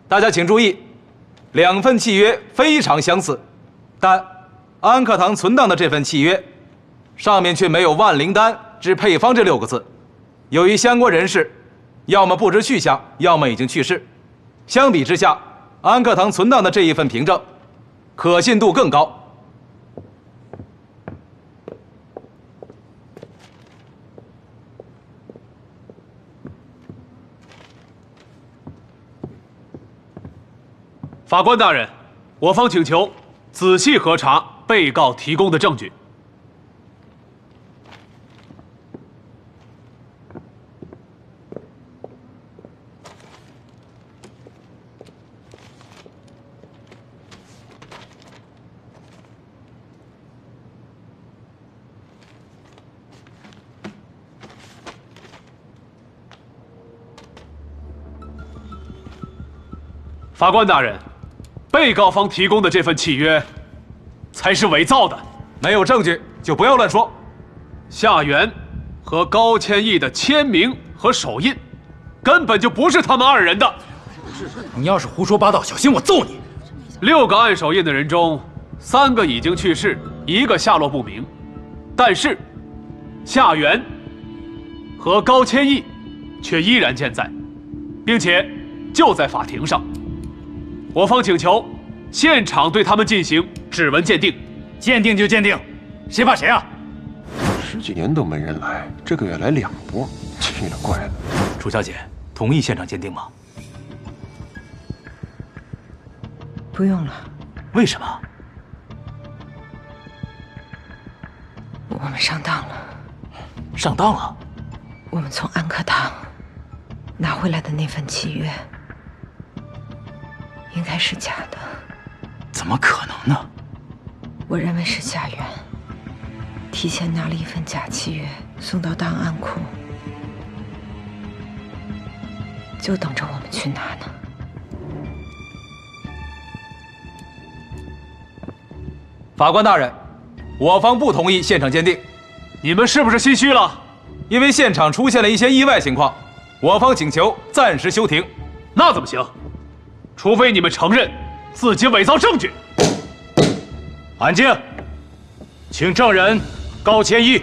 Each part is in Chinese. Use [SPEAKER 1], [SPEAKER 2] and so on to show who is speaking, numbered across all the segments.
[SPEAKER 1] 大家请注意，两份契约非常相似，但安克堂存档的这份契约，上面却没有万灵丹之配方这6个字。由于相关人士要么不知去向，要么已经去世，相比之下，安克堂存档的这一份凭证，可信度更高。
[SPEAKER 2] 法官大人，我方请求仔细核查被告提供的证据。法官大人，被告方提供的这份契约才是伪造的。
[SPEAKER 1] 没有证据就不要乱说。
[SPEAKER 2] 夏元和高千亿的签名和手印，根本就不是他们2人的。
[SPEAKER 3] 你要是胡说八道，小心我揍你
[SPEAKER 2] ！6个按手印的人中，3个已经去世，1个下落不明。但是，夏元和高千亿却依然健在，并且就在法庭上。我方请求现场对他们进行指纹鉴定。
[SPEAKER 3] 鉴定就鉴定，谁怕谁啊
[SPEAKER 4] ？10几年都没人来，这个月来2波，奇了怪了。
[SPEAKER 3] 楚小姐，同意现场鉴定吗？
[SPEAKER 5] 不用了。
[SPEAKER 3] 为什么？
[SPEAKER 5] 我们上当了。
[SPEAKER 3] 上当了？
[SPEAKER 5] 我们从安克堂拿回来的那份契约，应该是假的。
[SPEAKER 3] 怎么可能呢？
[SPEAKER 5] 我认为是夏元提前拿了一份假契约送到档案库，就等着我们去拿呢。
[SPEAKER 1] 法官大人，我方不同意现场鉴定。
[SPEAKER 2] 你们是不是心虚了？
[SPEAKER 1] 因为现场出现了一些意外情况，我方请求暂时休庭。
[SPEAKER 2] 那怎么行？除非你们承认自己伪造证据。
[SPEAKER 3] 安静，请证人高千亿。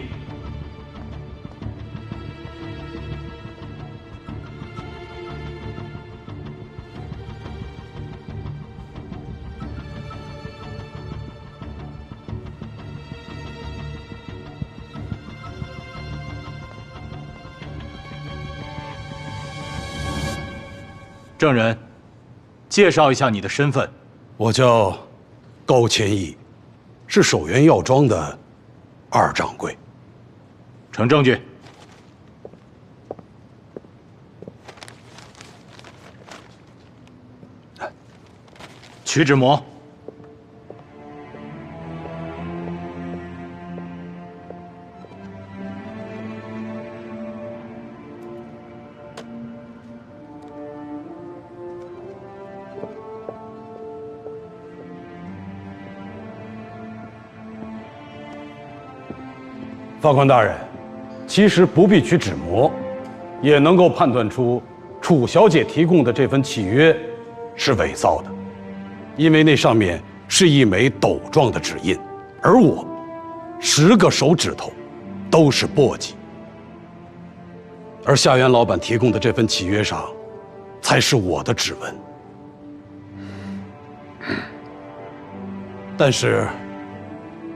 [SPEAKER 3] 证人，介绍一下你的身份。
[SPEAKER 6] 我叫高千亿，是守元药庄的2掌柜。
[SPEAKER 3] 呈证据。取指模。
[SPEAKER 6] 法官大人，其实不必取指模，也能够判断出楚小姐提供的这份契约是伪造的，因为那上面是一枚斗状的指印，而我10个手指头都是簸箕，而夏元老板提供的这份契约上才是我的指纹。但是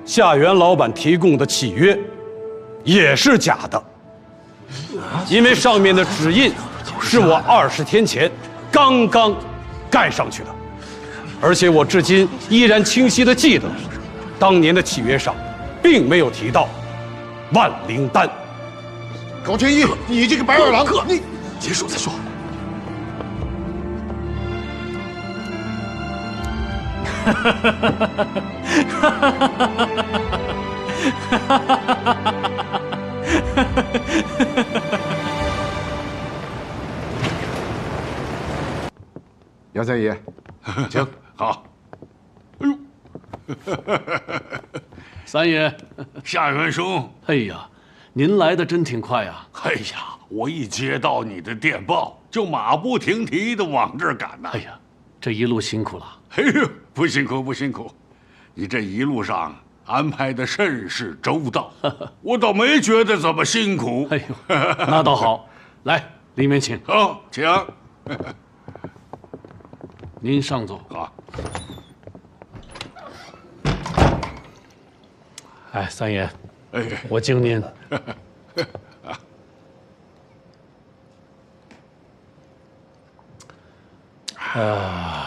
[SPEAKER 6] 夏元老板提供的契约也是假的，因为上面的指印是我20天前刚刚盖上去的，而且我至今依然清晰地记得，当年的契约上并没有提到万灵丹。
[SPEAKER 4] 高千亿，你这个白眼狼，你
[SPEAKER 3] 结束再说。哈哈哈哈哈哈！
[SPEAKER 4] 姚三爷，请好。
[SPEAKER 7] 哎呦，
[SPEAKER 2] 三爷，
[SPEAKER 7] 夏元兄，
[SPEAKER 2] 哎呀，您来的真挺快啊！
[SPEAKER 7] 哎呀，我一接到你的电报，就马不停蹄的往这儿赶呐。
[SPEAKER 2] 哎呀，这一路辛苦了。
[SPEAKER 7] 哎呦，不辛苦不辛苦，你这一路上安排的甚是周到，我倒没觉得怎么辛苦。
[SPEAKER 2] 哎呦，那倒好。来，里面请。
[SPEAKER 7] 好，请。
[SPEAKER 2] 您上座。
[SPEAKER 7] 好。
[SPEAKER 2] 哎，三爷，
[SPEAKER 7] 哎，
[SPEAKER 2] 我敬您。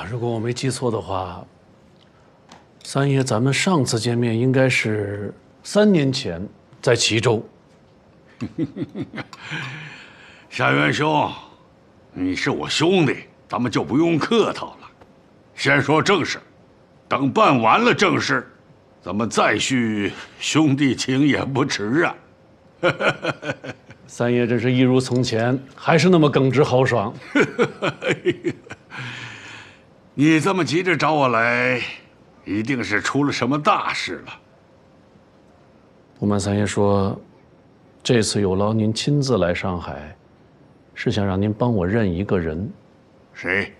[SPEAKER 2] 如果我没记错的话，三爷，咱们上次见面应该是3年前，在齐州。
[SPEAKER 7] 夏元兄，你是我兄弟，咱们就不用客套了。先说正事，等办完了正事，咱们再续兄弟情也不迟啊。
[SPEAKER 2] 三爷真是一如从前，还是那么耿直豪爽。
[SPEAKER 7] 你这么急着找我来，一定是出了什么大事了。
[SPEAKER 2] 不瞒三爷说，这次有劳您亲自来上海，是想让您帮我认一个人。
[SPEAKER 7] 谁？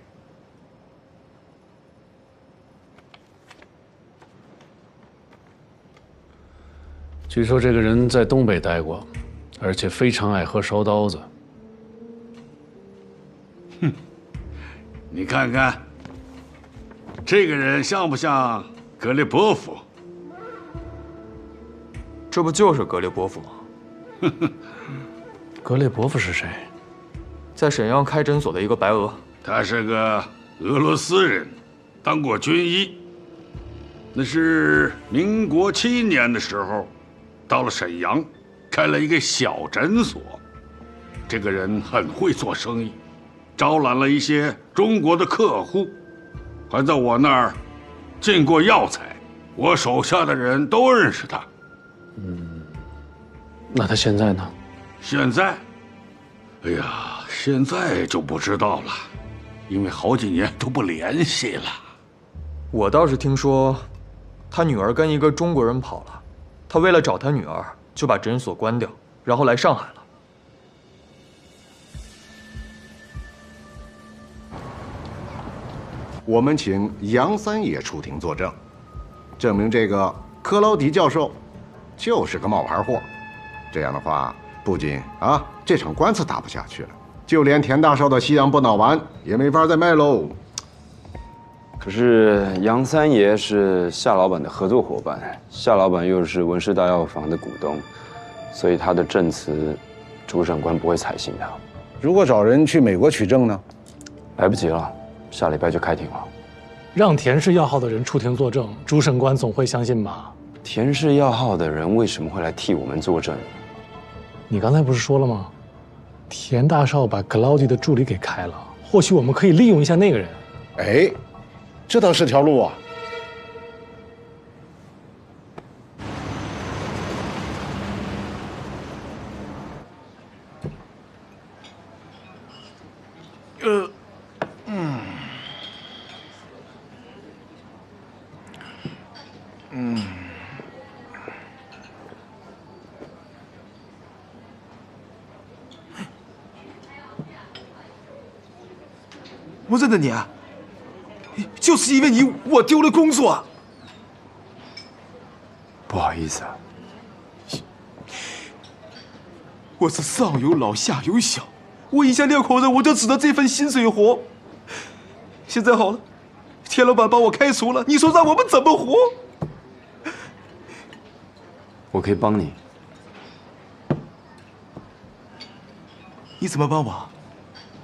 [SPEAKER 2] 据说这个人在东北待过，而且非常爱喝烧刀子。
[SPEAKER 7] 你看看，这个人像不像格列波夫？
[SPEAKER 8] 这不就是格列波夫吗？
[SPEAKER 2] 格列波夫是谁？
[SPEAKER 8] 在沈阳开诊所的一个白俄。
[SPEAKER 7] 他是个俄罗斯人，当过军医。那是民国7年的时候，到了沈阳，开了一个小诊所。这个人很会做生意，招揽了一些中国的客户，还在我那儿进过药材。我手下的人都认识他。
[SPEAKER 2] 那他现在呢？
[SPEAKER 7] 现在，哎呀，现在就不知道了，因为好几年都不联系了。
[SPEAKER 8] 我倒是听说，他女儿跟一个中国人跑了，他为了找他女儿，就把诊所关掉，然后来上海了。
[SPEAKER 9] 我们请杨三爷出庭作证，证明这个克劳迪教授就是个冒牌货。这样的话，不仅这场官司打不下去了，就连田大少的西洋不脑丸也没法再卖喽。
[SPEAKER 10] 可是杨三爷是夏老板的合作伙伴，夏老板又是文氏大药房的股东，所以他的证词，主审官不会采信的。
[SPEAKER 9] 如果找人去美国取证呢？
[SPEAKER 10] 来不及了，下礼拜就开庭了。
[SPEAKER 11] 让田氏药号的人出庭作证，主审官总会相信吧？
[SPEAKER 10] 田氏药号的人为什么会来替我们作证？
[SPEAKER 11] 你刚才不是说了吗？田大少把格劳迪的助理给开了，或许我们可以利用一下那个人。
[SPEAKER 9] 哎，这倒是条路啊。
[SPEAKER 1] 我认得你啊，就是因为你，我丢了工作。
[SPEAKER 10] 不好意思啊，
[SPEAKER 1] 我是上有老下有小，我一家2口人，我就指着这份薪水活。现在好了，田老板把我开除了，你说让我们怎么活？
[SPEAKER 10] 我可以帮你。
[SPEAKER 1] 你怎么帮我？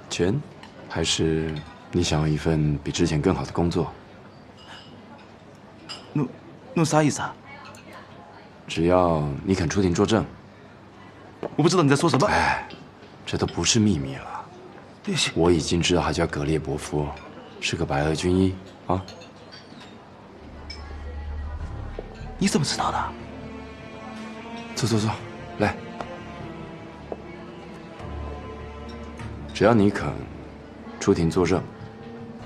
[SPEAKER 10] 钱，还是你想要一份比之前更好的工作？
[SPEAKER 1] 弄啥意思啊？
[SPEAKER 10] 只要你肯出庭作证。
[SPEAKER 1] 我不知道你在说什么。
[SPEAKER 10] 哎，这都不是秘密了。我已经知道他叫格列伯夫，是个白俄军医啊。
[SPEAKER 1] 你怎么知道的？
[SPEAKER 10] 坐坐坐，来。只要你肯出庭作证，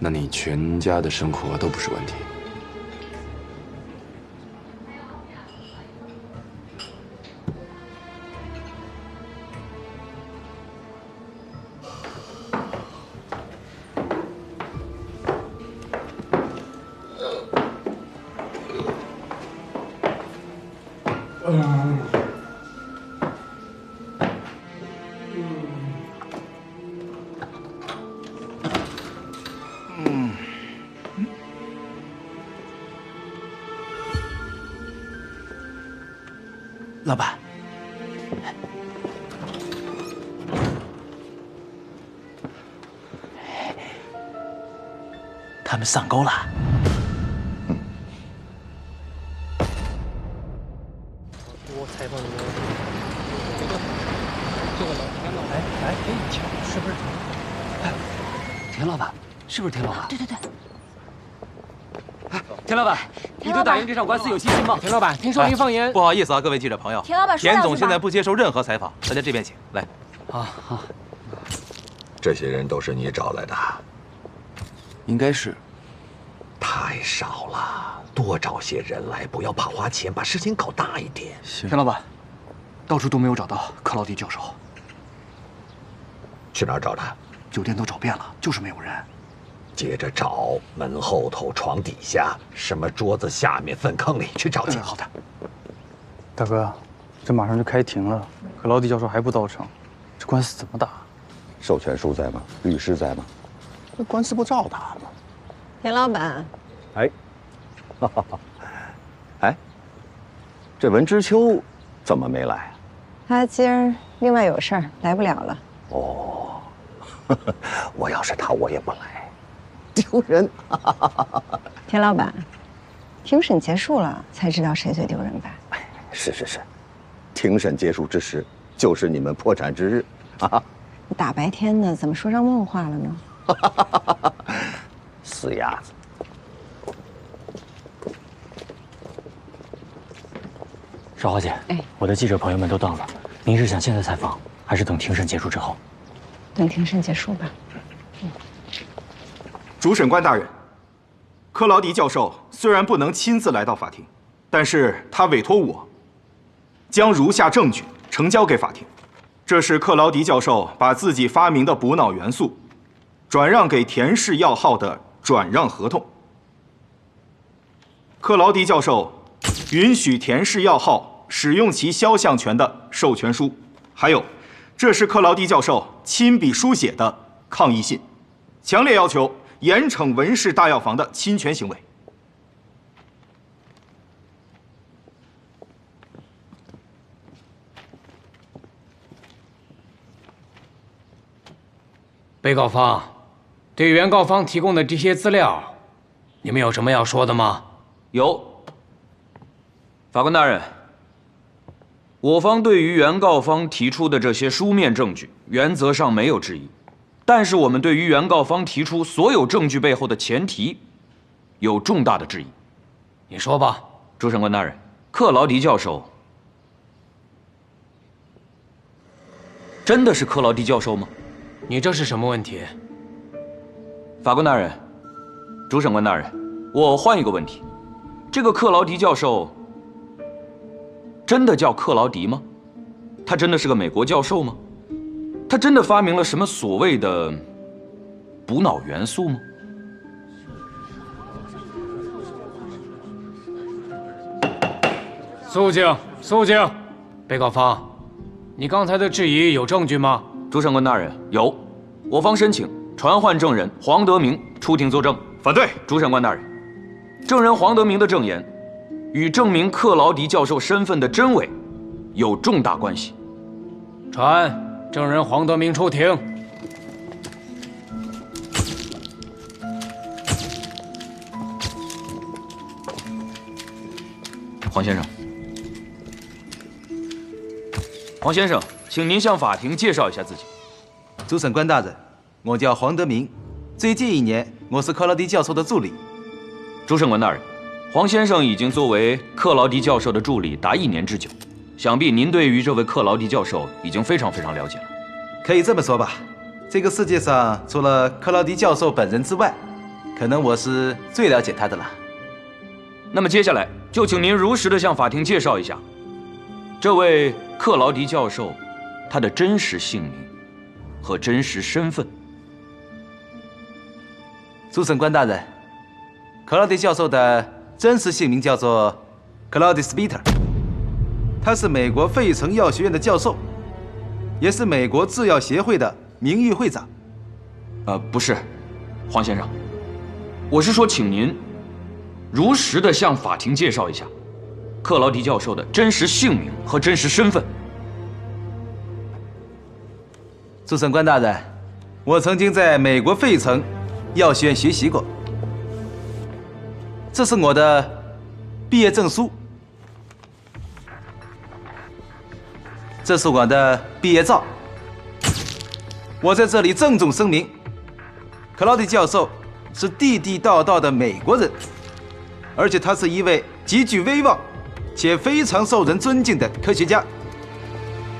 [SPEAKER 10] 那你全家的生活都不是问题。
[SPEAKER 12] 老板，他们上钩了。
[SPEAKER 11] 我采访你们这个老田老板，哎，是不是？哎，田老板，是不是田老板？
[SPEAKER 5] 对对对。
[SPEAKER 13] 田老板，你对打赢这场官司有信心吗？
[SPEAKER 11] 田老板，听说您放言，
[SPEAKER 1] 不好意思啊，各位记者朋友，
[SPEAKER 5] 田老板说两句吧。
[SPEAKER 1] 田总现在不接受任何采访，大家这边请来。
[SPEAKER 11] 好。
[SPEAKER 9] 这些人都是你找来的？
[SPEAKER 12] 应该是。
[SPEAKER 14] 太少了，多找些人来，不要怕花钱，把事情搞大一点。
[SPEAKER 8] 田老板，到处都没有找到克劳迪教授。
[SPEAKER 14] 去哪儿找的？
[SPEAKER 8] 酒店都找遍了，就是没有人。
[SPEAKER 14] 接着找门后头、床底下、什么桌子下面、粪坑里去找去。
[SPEAKER 8] 好的。
[SPEAKER 15] 大哥，这马上就开庭了，克劳迪教授还不到场，这官司怎么打？
[SPEAKER 14] 授权书在吗？律师在吗？那官司不照打吗？
[SPEAKER 5] 田老板，
[SPEAKER 14] 哎，哎，这文之秋怎么没来啊？
[SPEAKER 5] 他今儿另外有事儿，来不了了。
[SPEAKER 14] 哦，我要是他，我也不来，丢人。
[SPEAKER 5] 田老板，庭审结束了才知道谁最丢人吧？
[SPEAKER 14] 是，庭审结束之时，就是你们破产之日啊！
[SPEAKER 5] 大白天的，怎么说上梦话了呢？
[SPEAKER 14] 死鸭子！
[SPEAKER 13] 邵华姐，我的记者朋友们都到了，您是想现在采访，还是等庭审结束之后？
[SPEAKER 5] 等庭审结束吧。
[SPEAKER 16] 主审官大人，克劳迪教授虽然不能亲自来到法庭，但是他委托我将如下证据呈交给法庭。这是克劳迪教授把自己发明的补脑元素转让给田氏药号的转让合同。克劳迪教授允许田氏药号使用其肖像权的授权书，还有，这是克劳迪教授亲笔书写的抗议信，强烈要求严惩文氏大药房的侵权行为。
[SPEAKER 11] 被告方对原告方提供的这些资料，你们有什么要说的吗？
[SPEAKER 10] 有。法官大人，我方对于原告方提出的这些书面证据，原则上没有质疑，但是我们对于原告方提出所有证据背后的前提，有重大的质疑。
[SPEAKER 11] 你说吧。
[SPEAKER 10] 主审官大人，克劳迪教授真的是克劳迪教授吗？
[SPEAKER 11] 你这是什么问题？
[SPEAKER 10] 法官大人，主审官大人，我换一个问题，这个克劳迪教授真的叫克劳迪吗？他真的是个美国教授吗？他真的发明了什么所谓的补脑元素吗？
[SPEAKER 11] 肃静，肃静！被告方，你刚才的质疑有证据吗？
[SPEAKER 10] 主审官大人，有，我方申请传唤证人黄德明出庭作证。
[SPEAKER 16] 反对。
[SPEAKER 10] 主审官大人，证人黄德明的证言与证明克劳迪教授身份的真伪有重大关系。
[SPEAKER 11] 传证人黄德明出庭。
[SPEAKER 10] 黄先生，黄先生，请您向法庭介绍一下自己。
[SPEAKER 1] 主审官大人，我叫黄德明，最近1年我是克劳迪教授的助理。
[SPEAKER 10] 主审官大人，黄先生已经作为克劳迪教授的助理达1年之久，想必您对于这位克劳迪教授已经非常了解了。
[SPEAKER 1] 可以这么说吧，这个世界上除了克劳迪教授本人之外，可能我是最了解他的了。
[SPEAKER 10] 那么接下来就请您如实的向法庭介绍一下，这位克劳迪教授他的真实姓名和真实身份。
[SPEAKER 1] 主审官大人，克劳迪教授的真实姓名叫做克劳迪斯·彼特，他是美国费城药学院的教授，也是美国制药协会的名誉会长。
[SPEAKER 17] 不是，黄先生，我是说，请您如实的向法庭介绍一下克劳迪教授的真实姓名和真实身份。
[SPEAKER 1] 主审官大人，我曾经在美国费城药学院学习过，这是我的毕业证书，这是我的毕业照。我在这里郑重声明，克劳迪教授是地地道道的美国人，而且他是一位极具威望且非常受人尊敬的科学家。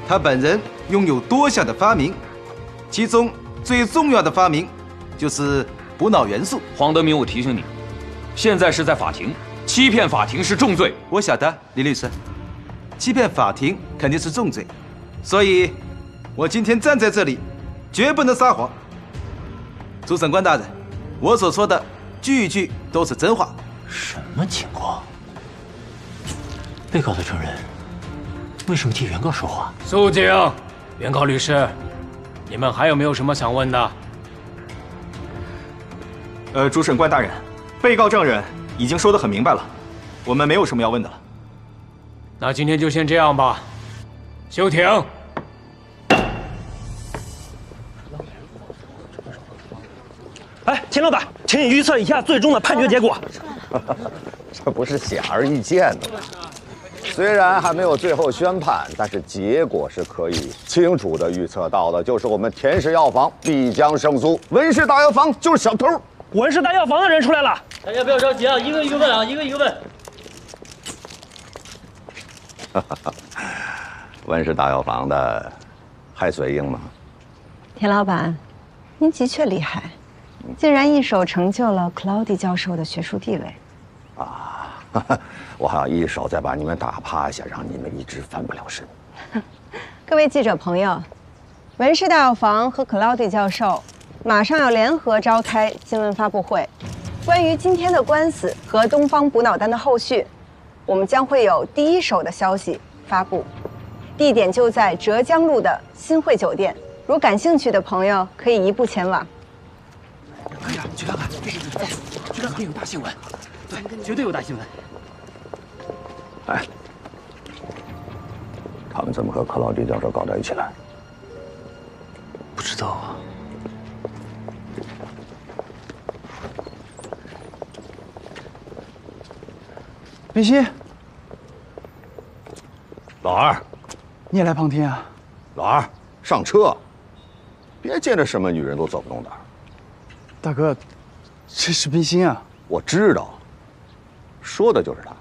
[SPEAKER 1] 他本人拥有多项的发明，其中最重要的发明就是补脑元素。
[SPEAKER 17] 黄德明，我提醒你，现在是在法庭，欺骗法庭是重罪。
[SPEAKER 1] 我晓得，李律师，欺骗法庭肯定是重罪，所以，我今天站在这里，绝不能撒谎。主审官大人，我所说的句句都是真话。
[SPEAKER 13] 什么情况？被告的证人为什么替原告说话？
[SPEAKER 18] 肃静！原告律师，你们还有没有什么想问的？
[SPEAKER 16] 主审官大人，被告证人已经说得很明白了，我们没有什么要问的了。
[SPEAKER 18] 那今天就先这样吧，休庭。
[SPEAKER 19] 哎，田老板，请你预测一下最终的判决结果。
[SPEAKER 14] 这不是显而易见的吗？虽然还没有最后宣判，但是结果是可以清楚的预测到的，就是我们田氏药房必将胜诉，文氏大药房就是小偷。
[SPEAKER 19] 文氏大药房的人出来了，
[SPEAKER 13] 大家不要着急啊，一个一个问啊，一个一个问。
[SPEAKER 14] 文氏大药房的还随应吗？
[SPEAKER 20] 田老板，您的确厉害，竟然一手成就了克劳迪教授的学术地位。
[SPEAKER 14] 我还要一手再把你们打趴下，让你们一直翻不了身。
[SPEAKER 20] 各位记者朋友，文氏大药房和克劳迪教授马上要联合召开新闻发布会，关于今天的官司和东方补脑丹的后续，我们将会有第一手的消息发布。地点就在浙江路的新汇酒店，如感兴趣的朋友可以移步前往。
[SPEAKER 12] 快点去看看，去看看有大新闻，对，绝对有大新闻。
[SPEAKER 14] 哎，他们怎么和克劳迪教授搞在一起了？
[SPEAKER 13] 不知道啊。
[SPEAKER 15] 梅西，
[SPEAKER 14] 老二，
[SPEAKER 15] 你也来旁听啊？
[SPEAKER 14] 老二，上车，别见着什么女人都走不动的。
[SPEAKER 15] 大哥，这是冰心啊！
[SPEAKER 14] 我知道，说的就是他。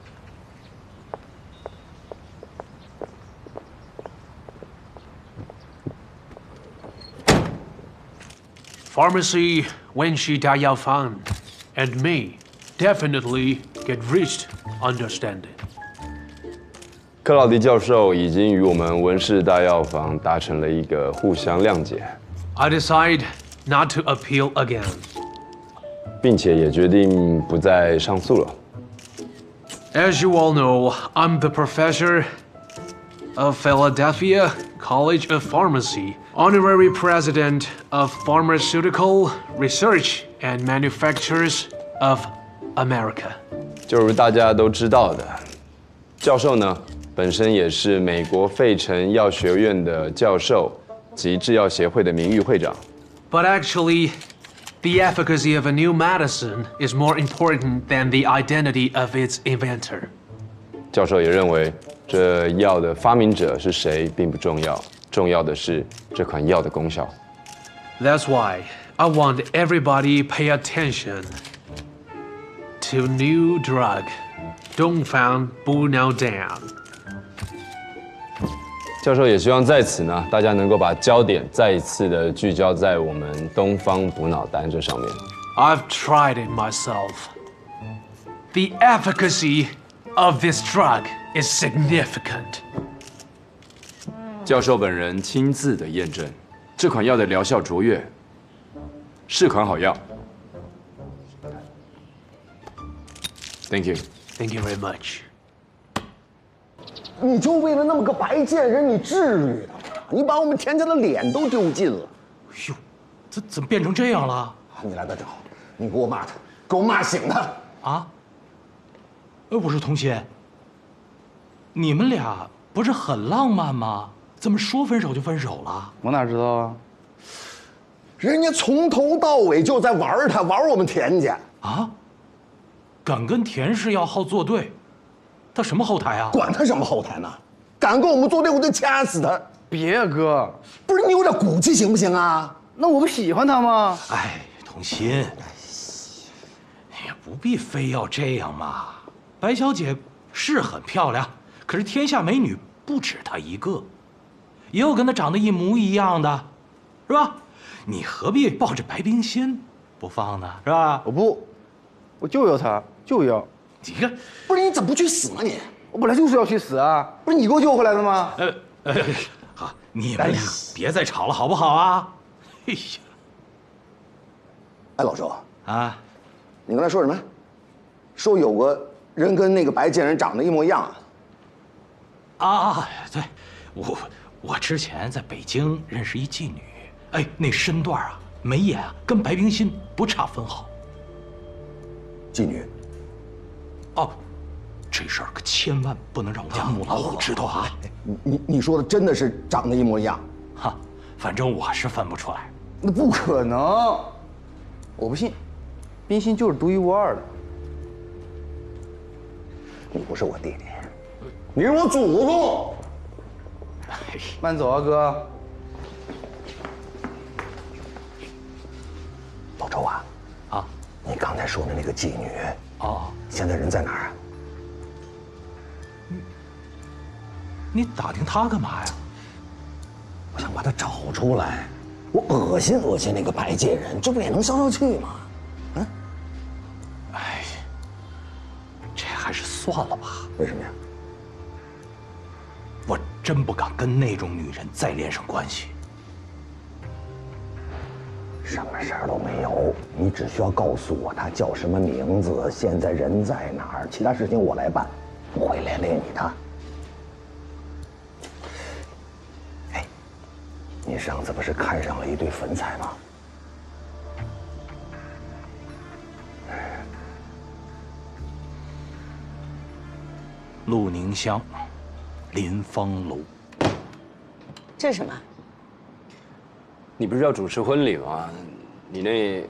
[SPEAKER 2] Pharmacy Wenshi Da Yao Fan and me definitely get reached understanding.
[SPEAKER 10] 克劳迪教授已经与我们文氏大药房达成了一个互相谅解。
[SPEAKER 2] I decide not to appeal again.
[SPEAKER 10] 并且也决定不再上诉了。
[SPEAKER 2] As you all know, I'm the professor of Philadelphia College of Pharmacy, honorary president of Pharmaceutical Research and Manufacturers of America.
[SPEAKER 10] 就如大家都知道的，教授呢本身也是美国费城药学院的教授及制药协会的名誉会长。
[SPEAKER 2] But actually, the efficacy of a new medicine is more important than the identity of its inventor.
[SPEAKER 10] 教授也认为，这药的发明者是谁并不重要，重要的是这款药的功效。
[SPEAKER 2] That's why I want everybody pay attention to new drug, Dongfang Bunao-Dan.
[SPEAKER 10] 教授也希望在此呢，大家能够把焦点再一次的聚焦在我们东方补脑丹这上面。
[SPEAKER 2] I've tried it myself. The efficacy of this drug is significant.
[SPEAKER 10] 教授本人亲自的验证，这款药的疗效卓越，是款好药。
[SPEAKER 2] Thank you. Thank you very much.
[SPEAKER 14] 你就为了那么个白贱人，你至于的吗？你把我们田家的脸都丢尽了。
[SPEAKER 13] 哟，怎么变成这样了？
[SPEAKER 14] 你来的正好，你给我骂他，给我骂醒他。
[SPEAKER 13] 啊？不是童心，你们俩不是很浪漫吗？怎么说分手就分手了？
[SPEAKER 15] 我哪知道啊？
[SPEAKER 14] 人家从头到尾就在玩他，玩我们田家
[SPEAKER 13] 啊！敢跟田氏要好作对，他什么后台啊？
[SPEAKER 14] 管他什么后台呢？敢跟我们作对，我就掐死他！
[SPEAKER 15] 别哥，
[SPEAKER 14] 不是你有点骨气行不行啊？
[SPEAKER 15] 那我不喜欢他吗？
[SPEAKER 13] 哎，童心，也不必非要这样嘛。白小姐是很漂亮，可是天下美女不止她一个，也有跟她长得一模一样的，是吧？你何必抱着白冰心不放呢？是吧？
[SPEAKER 15] 我不，我就要他，就要。
[SPEAKER 13] 你看，
[SPEAKER 14] 不是你怎么不去死呢你？
[SPEAKER 15] 我本来就是要去死啊！不是你给我救回来的吗？
[SPEAKER 13] 好，你们俩别再吵了，好不好啊？哎呀，
[SPEAKER 14] 哎，老周
[SPEAKER 13] 啊，
[SPEAKER 14] 你刚才说什么？说有个人跟那个白贱人长得一模一样啊？
[SPEAKER 13] 啊，对，我之前在北京认识一妓女，哎，那身段啊，眉眼啊，跟白冰心不差分毫。
[SPEAKER 14] 妓女？
[SPEAKER 13] 哦，这事儿可千万不能让我家母老虎知道啊！
[SPEAKER 14] 你说的真的是长得一模一样？
[SPEAKER 13] 哈，反正我是分不出来。
[SPEAKER 15] 那不可能，我不信，冰心就是独一无二的。
[SPEAKER 14] 你不是我弟弟，你是我祖宗。
[SPEAKER 15] 慢走啊，哥。
[SPEAKER 14] 老周啊，
[SPEAKER 13] 啊，
[SPEAKER 14] 你刚才说的那个妓女，
[SPEAKER 13] 哦，
[SPEAKER 14] 现在人在哪儿啊？
[SPEAKER 13] 你打听她干嘛呀？
[SPEAKER 14] 我想把她找出来，我恶心恶心那个白贱人，这不也能消消气吗？嗯，
[SPEAKER 13] 哎，这还是算了吧。
[SPEAKER 14] 为什么呀？
[SPEAKER 13] 我真不敢跟那种女人再连上关系。
[SPEAKER 14] 什么事儿都没有，你只需要告诉我她叫什么名字，现在人在哪儿，其他事情我来办，不会连累你的。哎，你上次不是看上了一对粉彩吗？
[SPEAKER 13] 陆宁乡林芳楼。
[SPEAKER 20] 这是什么？
[SPEAKER 10] 你不是要主持婚礼吗？你那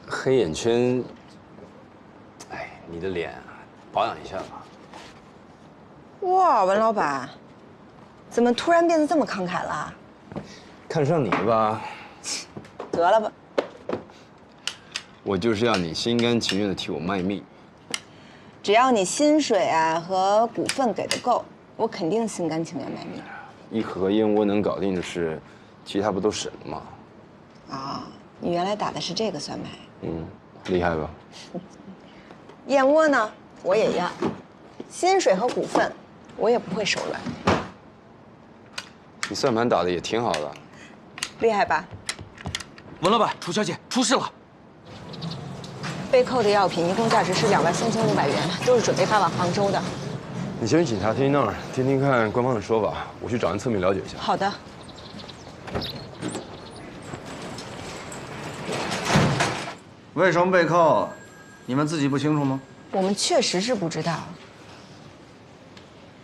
[SPEAKER 10] 黑眼圈，哎，你的脸保养一下吧。
[SPEAKER 20] 哇，文老板，怎么突然变得这么慷慨了？
[SPEAKER 10] 看上你吧。
[SPEAKER 20] 得了吧。
[SPEAKER 10] 我就是要你心甘情愿的替我卖命。
[SPEAKER 20] 只要你薪水啊和股份给的够，我肯定心甘情愿卖命。
[SPEAKER 10] 一盒燕窝能搞定的事，其他不都省了吗？
[SPEAKER 20] 啊，你原来打的是这个算盘。
[SPEAKER 10] 嗯，厉害吧？
[SPEAKER 20] 燕窝呢，我也要，薪水和股份，我也不会手软。
[SPEAKER 10] 你算盘打的也挺好的，
[SPEAKER 20] 厉害吧？
[SPEAKER 17] 文老板，楚小姐出事了。
[SPEAKER 20] 被扣的药品一共价值是23500元，都是准备发往杭州的。
[SPEAKER 10] 你先去警察厅那儿听听看官方的说法，我去找人侧面了解一下。
[SPEAKER 20] 好的。
[SPEAKER 16] 为什么被扣？你们自己不清楚吗？
[SPEAKER 20] 我们确实是不知道。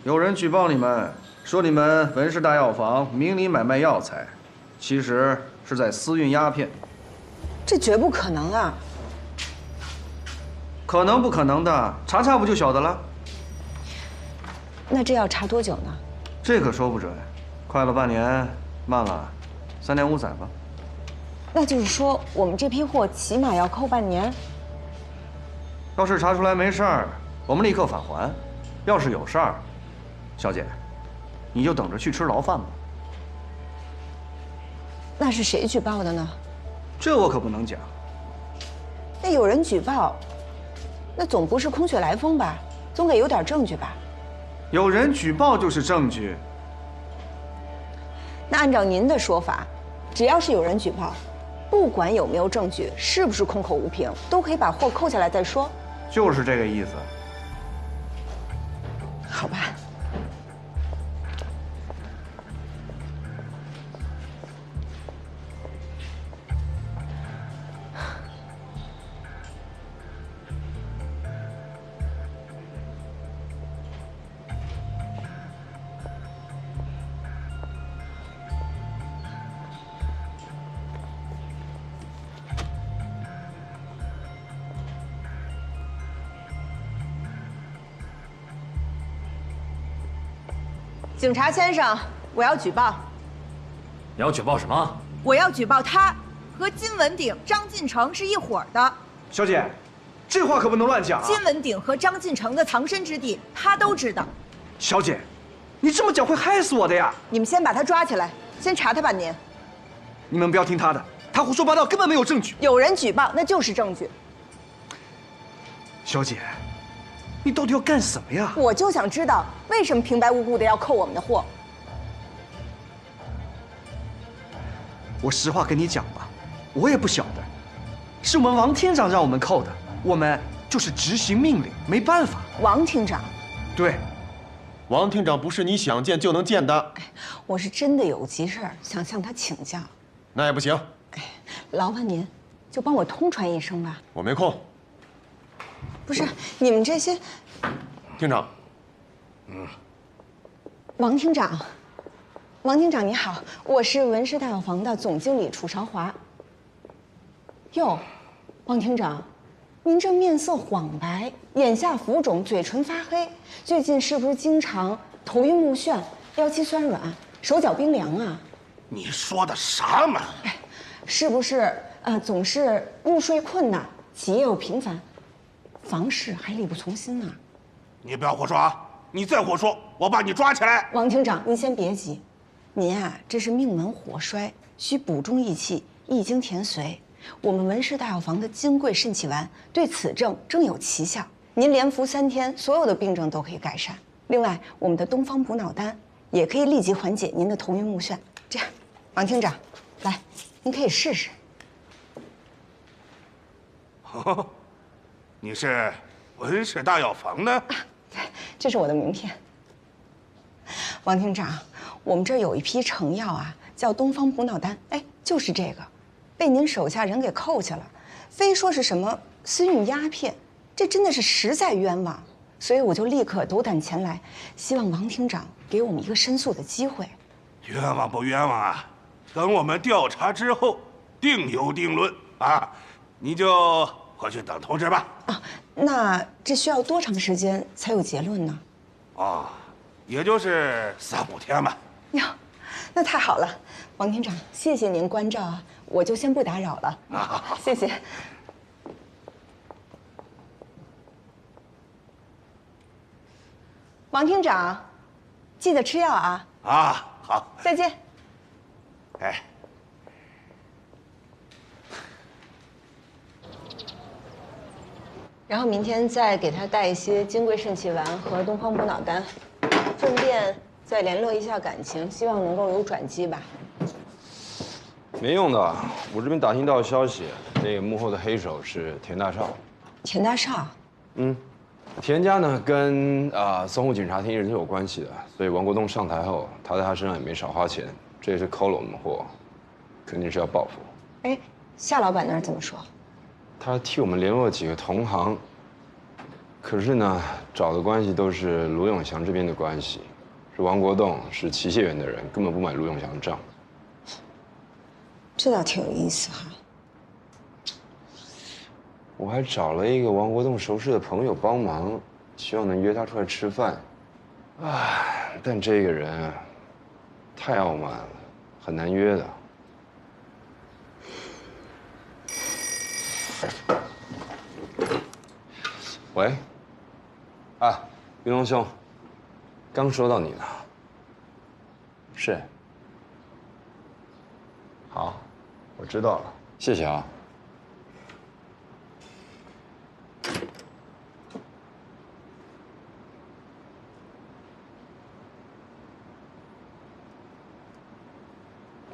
[SPEAKER 16] 有人举报你们，说你们文氏大药房明里买卖药材，其实是在私运鸦片。
[SPEAKER 20] 这绝不可能啊！
[SPEAKER 16] 可能不可能的，查查不就晓得了？
[SPEAKER 20] 那这要查多久呢？
[SPEAKER 16] 这可说不准，快了半年，慢了3年5载吧。
[SPEAKER 20] 那就是说，我们这批货起码要扣半年。
[SPEAKER 16] 要是查出来没事儿，我们立刻返还；要是有事儿，小姐，你就等着去吃牢饭吧。
[SPEAKER 20] 那是谁举报的呢？
[SPEAKER 16] 这我可不能讲。
[SPEAKER 20] 那有人举报，那总不是空穴来风吧？总得有点证据吧？
[SPEAKER 16] 有人举报就是证据。
[SPEAKER 20] 那按照您的说法，只要是有人举报，不管有没有证据，是不是空口无凭，都可以把货扣下来再说。
[SPEAKER 16] 就是这个意思。
[SPEAKER 20] 好吧。警察先生，我要举报。
[SPEAKER 17] 你要举报什么？
[SPEAKER 20] 我要举报他和金文鼎、张进成是一伙的。
[SPEAKER 16] 小姐，这话可不能乱讲啊！
[SPEAKER 20] 金文鼎和张进成的藏身之地，他都知道。
[SPEAKER 16] 小姐，你这么讲会害死我的呀！
[SPEAKER 20] 你们先把他抓起来，先查他半年。
[SPEAKER 16] 你们不要听他的，他胡说八道，根本没有证据。
[SPEAKER 20] 有人举报，那就是证据。
[SPEAKER 16] 小姐，你到底要干什么呀？
[SPEAKER 20] 我就想知道，为什么平白无故的要扣我们的货？
[SPEAKER 16] 我实话跟你讲吧，我也不晓得，是我们王厅长让我们扣的，我们就是执行命令，没办法。
[SPEAKER 20] 王厅长？
[SPEAKER 16] 对，
[SPEAKER 4] 王厅长不是你想见就能见的。
[SPEAKER 20] 我是真的有急事儿想向他请教。
[SPEAKER 4] 那也不行。
[SPEAKER 20] 劳烦您，就帮我通传一声吧。
[SPEAKER 4] 我没空。
[SPEAKER 20] 不是你们这些，
[SPEAKER 4] 厅长。
[SPEAKER 20] 王厅长。王厅长你好，我是文氏大药房的总经理楚韶华。哟，王厅长，您这面色黄白，眼下浮肿，嘴唇发黑，最近是不是经常头晕目眩、腰膝酸软、手脚冰凉啊？
[SPEAKER 21] 你说的啥嘛？
[SPEAKER 20] 是不是总是入睡困难，起夜又频繁，房事还力不从心呢？
[SPEAKER 21] 你不要胡说啊！你再胡说，我把你抓起来！
[SPEAKER 20] 王厅长，您先别急。您啊，这是命门火衰，需补中益气，益精填髓。我们文氏大药房的金匮肾气丸对此症正有奇效，您连服3天，所有的病症都可以改善。另外，我们的东方补脑丹也可以立即缓解您的头晕目眩。这样，王厅长，来，您可以试试。
[SPEAKER 21] 哦，你是文氏大药房的？
[SPEAKER 20] 对，这是我的名片。王厅长，我们这儿有一批成药啊，叫东方补脑丹，哎，就是这个，被您手下人给扣下了，非说是什么私运鸦片，这真的是实在冤枉，所以我就立刻斗胆前来，希望王厅长给我们一个申诉的机会。
[SPEAKER 21] 冤枉不冤枉啊？等我们调查之后，定有定论啊！你就回去等通知吧。
[SPEAKER 20] 啊，那这需要多长时间才有结论呢？
[SPEAKER 21] 哦，也就是4、5天吧。
[SPEAKER 20] 哟，那太好了，王厅长，谢谢您关照啊，我就先不打扰了。
[SPEAKER 21] 啊，
[SPEAKER 20] 谢谢。王厅长，记得吃药啊。
[SPEAKER 21] 啊，好，
[SPEAKER 20] 再见。
[SPEAKER 21] 哎，
[SPEAKER 20] 然后明天再给他带一些金匮肾气丸和东方补脑丹，顺便再联络一下感情，希望能够有转机吧。
[SPEAKER 10] 没用的，我这边打听到消息，那个幕后的黑手是田大少。
[SPEAKER 20] 田大少？
[SPEAKER 10] 田家呢跟淞沪警察厅一直是有关系的，所以王国栋上台后，他在他身上也没少花钱，这也是抠了我们的货，肯定是要报复。
[SPEAKER 20] 哎，夏老板那儿怎么说？
[SPEAKER 10] 他替我们联络几个同行，可是呢，找的关系都是卢永祥这边的关系，是王国栋是齐谢园的人，根本不买卢永祥的账。
[SPEAKER 20] 这倒挺有意思哈。
[SPEAKER 10] 我还找了一个王国栋熟识的朋友帮忙，希望能约他出来吃饭。但这个人啊，太傲慢了，很难约的。喂，云龙兄，刚说到你呢。是。好，我知道了，谢谢啊。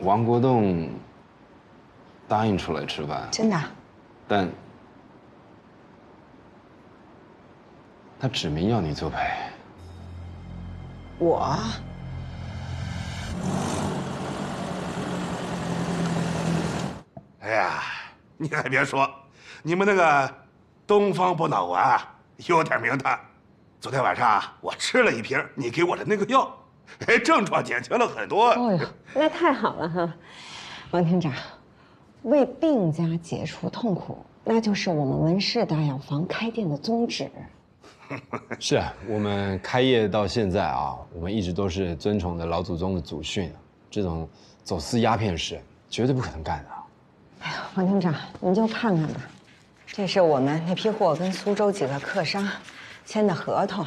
[SPEAKER 10] 王国栋答应出来吃饭，
[SPEAKER 20] 真的？
[SPEAKER 10] 但他指明要你作陪。
[SPEAKER 20] 我？
[SPEAKER 21] 哎呀，你还别说，你们那个东方补脑丸啊，有点名堂。昨天晚上我吃了一瓶你给我的那个药，症状减轻了很多。
[SPEAKER 20] 哦呦，那太好了哈，王厅长，为病家解除痛苦，那就是我们文氏大药房开店的宗旨。
[SPEAKER 10] 是啊，我们开业到现在啊，我们一直都是遵从的老祖宗的祖训，这种走私鸦片事绝对不可能干的。
[SPEAKER 20] 哎呀，王厅长，您就看看吧，这是我们那批货跟苏州几个客商签的合同，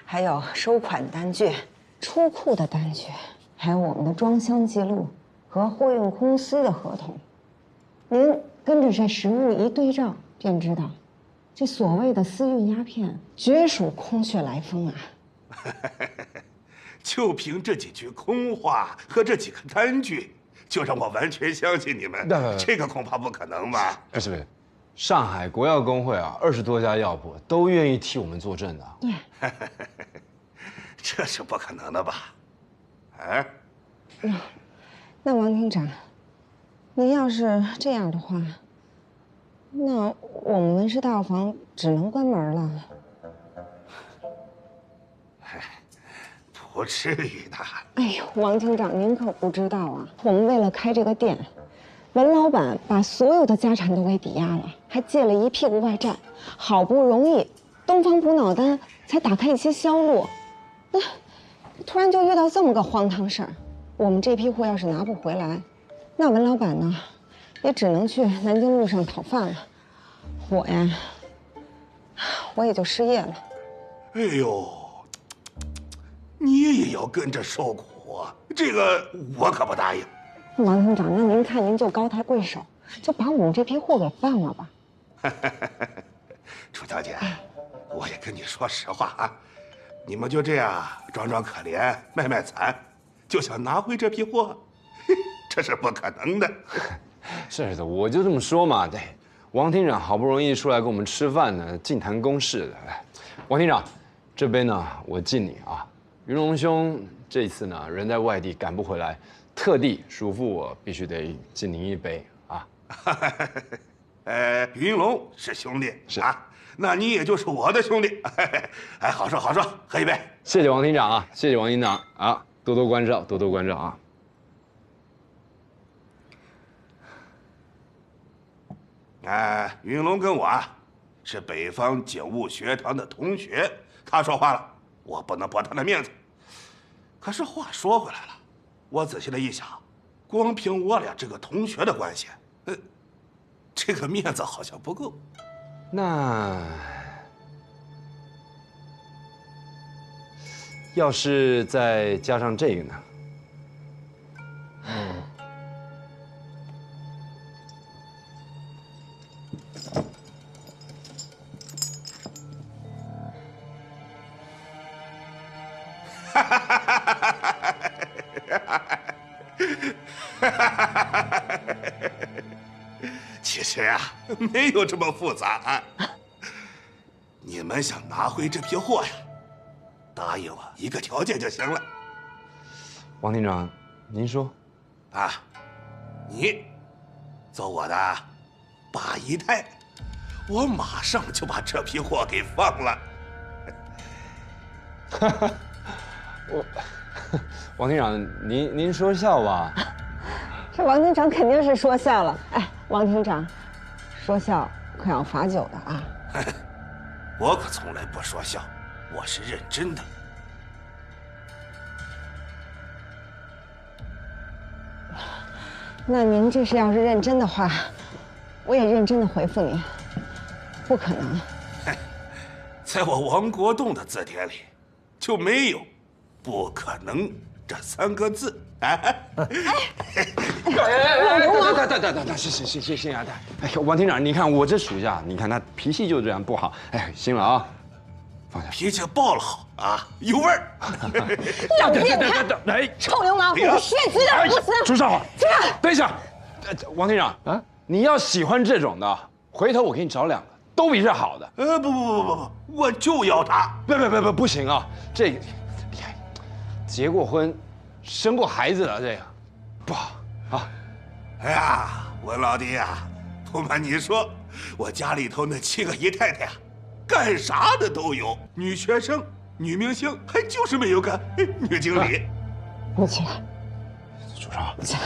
[SPEAKER 20] 还有收款单据、出库的单据，还有我们的装箱记录和货运公司的合同。您跟着这实物一对照，便知道，这所谓的私运鸦片绝属空穴来风啊！
[SPEAKER 21] 就凭这几句空话和这几个单据，就让我完全相信你们，这个恐怕不可能吧？
[SPEAKER 10] 不是，上海国药工会啊，20多家药铺都愿意替我们作证的。
[SPEAKER 20] 对，
[SPEAKER 21] 这是不可能的吧？哎，
[SPEAKER 20] 那王厅长，您要是这样的话，那我们文氏大药房只能关门了。
[SPEAKER 21] 不至于的。
[SPEAKER 20] 哎呦，王厅长，您可不知道啊，我们为了开这个店，文老板把所有的家产都给抵押了，还借了一屁股外债，好不容易东方补脑丹才打开一些销路，那突然就遇到这么个荒唐事儿，我们这批货要是拿不回来，那文老板呢，也只能去南京路上讨饭了。我呀，我也就失业了。
[SPEAKER 21] 哎呦，你也要跟着受苦啊！这个我可不答应。
[SPEAKER 20] 王厅长，那您看您就高抬贵手，就把我们这批货给放了吧。
[SPEAKER 21] 楚小姐，我也跟你说实话啊，你们就这样装装可怜、卖卖惨，就想拿回这批货，这是不可能的。
[SPEAKER 10] 是的，我就这么说嘛。对，王厅长好不容易出来跟我们吃饭呢，净谈公事的。来，王厅长，这杯呢我敬你啊。云龙兄这一次呢人在外地赶不回来，特地嘱咐我必须得敬您一杯啊。
[SPEAKER 21] 云龙是兄弟是啊，那你也就是我的兄弟。哎，好说好说，喝一杯。
[SPEAKER 10] 谢谢王厅长啊，谢谢王厅长啊，多多关照，多多关照啊。
[SPEAKER 21] 云龙跟我啊是北方警务学堂的同学，他说话了，我不能驳他的面子。可是话说回来了，我仔细的一想，光凭我俩这个同学的关系，这个面子好像不够。
[SPEAKER 10] 那要是再加上这个呢？
[SPEAKER 21] 其实啊，没有这么复杂啊。你们想拿回这批货呀，答应我一个条件就行了。
[SPEAKER 10] 王厅长，您说。
[SPEAKER 21] 啊，你做我的八姨太，我马上就把这批货给放了。
[SPEAKER 10] 王厅长，您说笑吧？
[SPEAKER 20] 这王厅长肯定是说笑了。哎，王厅长，说笑可要罚酒的啊！
[SPEAKER 21] 我可从来不说笑，我是认真的。
[SPEAKER 20] 那您这是要是认真的话，我也认真的回复您，不可能。
[SPEAKER 21] 在我王国栋的字典里，就没有“不可能”这3个字。
[SPEAKER 10] 行啊！哎，王厅长，你看我这属下，你看他脾气就这样不好。哎，行了啊，放下。
[SPEAKER 21] 脾气爆了好啊，有味儿。
[SPEAKER 20] 要变态！
[SPEAKER 10] 来，
[SPEAKER 20] 臭流氓！我现在知道不死。
[SPEAKER 10] 朱少华，等一下，王厅长啊，你要喜欢这种的，回头我给你找2个，都比这好的。
[SPEAKER 21] 不，我就要他。
[SPEAKER 10] 不行啊，这个结过婚，生过孩子了，这个不好啊。
[SPEAKER 21] 哎呀，文老弟呀，不瞒你说，我家里头那7个姨太太呀，干啥的都有，女学生、女明星，还就是没有个女经理。
[SPEAKER 20] 你起来，
[SPEAKER 10] 朱少，
[SPEAKER 20] 起来。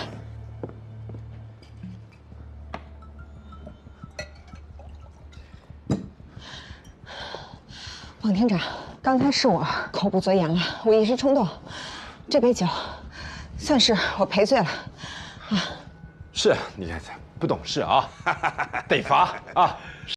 [SPEAKER 20] 王王厅长，刚才是我口不择言了，我一时冲动，这杯酒算是我赔罪了。啊，
[SPEAKER 10] 是你不懂事啊，得罚啊。